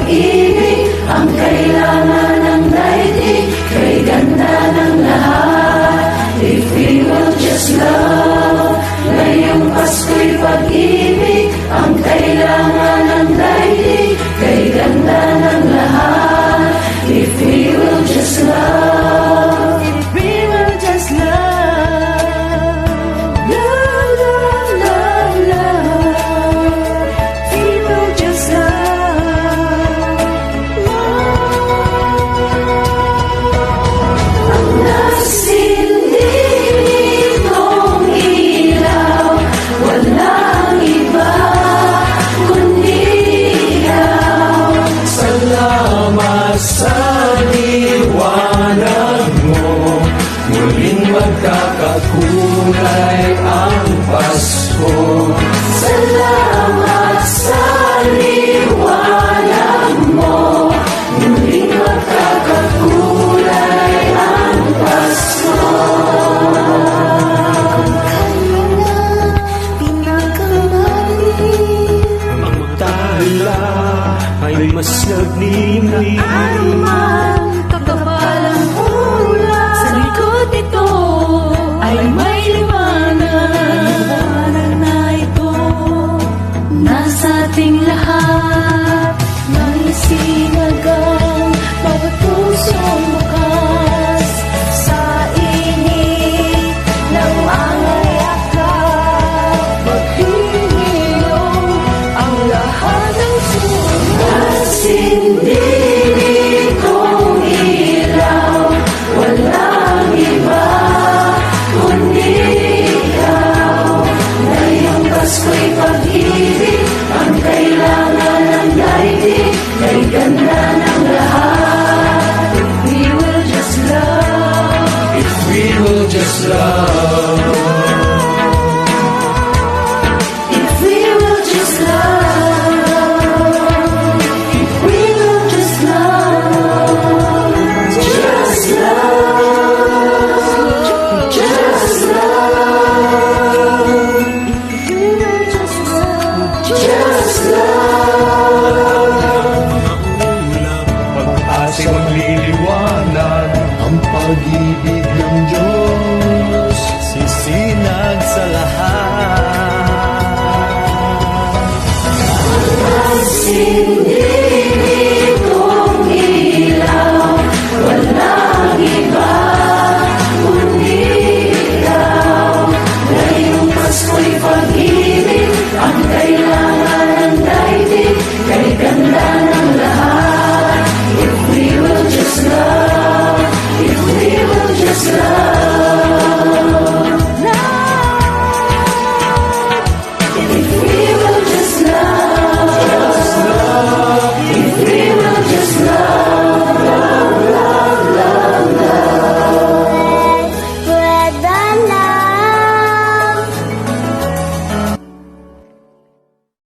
pag-ibig ang kailangan ng daigdig, kay ganda ng lahat. If we will just love, ngayong Pasko'y pag-ibig ang kailangan ng daigdig, kay ganda ng lahat. If we will just love, if we will just love, love, love, love, love. If we will just love, love. Ang nagsindi kong ilaw, walang iba kundi ikaw. Salamat sa liwanag mo, muling magkakakulay ang Pasko. Salamat sa liwanag mo, muling magkakakulay ang Pasko. Kayo na pinakamali, Ang tala ay mas nagniningning. anumang kakapalang ulan sa likod nito ay may liwanag. Liwanag na ito nasa ating lahat, nang isinagang bawat pusong bukas sa init ng mga yakap. Maghihilom ang lahat ng sulat. Sindi kong ilaw, walang iba kundi ikaw. Ngayong Pasko'y pag-ibig ang kailangan ng daigdig, kay ganda ng lahat. If we will just love, If we will just love,